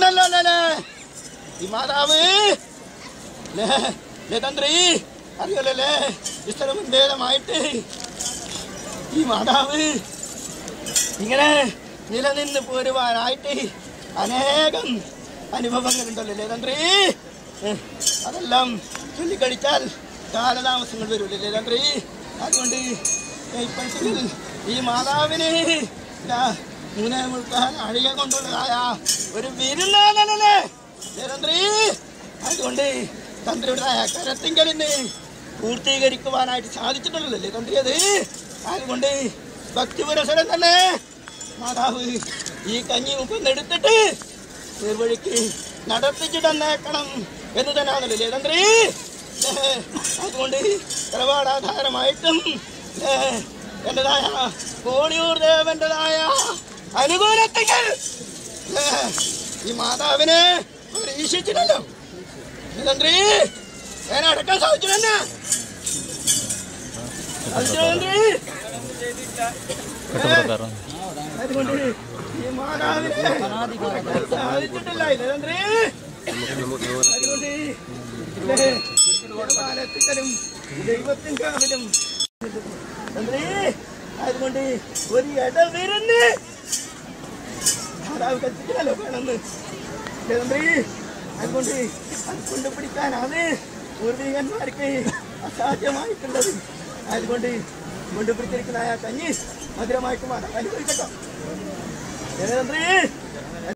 വിരുന്നല്ലേ ഈ മാതാവ് തന്ത്രി അറിയല്ലേ ഇഷ്ടമുണ്ടേതമായിട്ട് ഈ മാതാവ് ഇങ്ങനെ നിലനിന്ന് പോരുവാനായിട്ട് അനേകം അനുഭവങ്ങളുണ്ടല്ലേ തന്ത്രി. അതെല്ലാം ചൊല്ലിക്കടിച്ചാൽ കാലതാമസങ്ങൾ വരൂല്ലേ തന്ത്രി. അതുകൊണ്ട് ഇപ്പോഴത്തെ ഈ മാതാവിന് മൂന്നേ മുഴുക്കാൻ അഴിക കൊണ്ടുള്ളതായ ഒരു വിരുന്നാണല്ലേ തന്ത്രി. അതുകൊണ്ട് തന്ത്രിയുടേതായ കരത്തിങ്കലിന് പൂർത്തീകരിക്കുവാനായിട്ട് സാധിച്ചിട്ടുള്ളല്ലേ തന്ത്രി അത്. അതുകൊണ്ട് ഭക്തിപുരസരം തന്നെ മാതാവ് ഈ കഞ്ഞി മുപ്പൊന്നെടുത്തിട്ട് നിർവഴിക്ക് നടത്തിച്ചു തന്നേക്കണം എന്ന് തന്നെയാണല്ലേ തന്ത്രി. അതുകൊണ്ട് തറവാടാധാരമായിട്ടും എന്റേതായ കോണിയൂർ ദേവന്റേതായ അനുകൂലത്തിൽ ഈ മാതാവിനെ പരീക്ഷിച്ചിട്ടല്ലോ തന്ത്രി. ഞാൻ അടക്കാൻ സാധിച്ചില്ല തന്ത്രി. അതുകൊണ്ട് ഈ മാതാവിനെ സാധിച്ചിട്ടില്ല തന്ത്രി. അതുകൊണ്ട് ദൈവത്തിൻ കാവിലും തന്ത്രി. അതുകൊണ്ട് ഒരു ഇടവിരുന്ന് മാതാവ് കത്തിക്കാലോ വേണമെന്ന് തന്ത്രി. അതുകൊണ്ട് അത് കൊണ്ടുപിടിക്കാനാണ് പൂർവികന്മാർക്ക് അസാധ്യമായിട്ടുള്ളത്. അതുകൊണ്ട് കൊണ്ടുപിടിച്ചിരിക്കുന്ന ആ കഞ്ഞി മധുരമായിട്ട് മാതാവ് അനുഭവിക്കട്ടോ തന്ത്രി.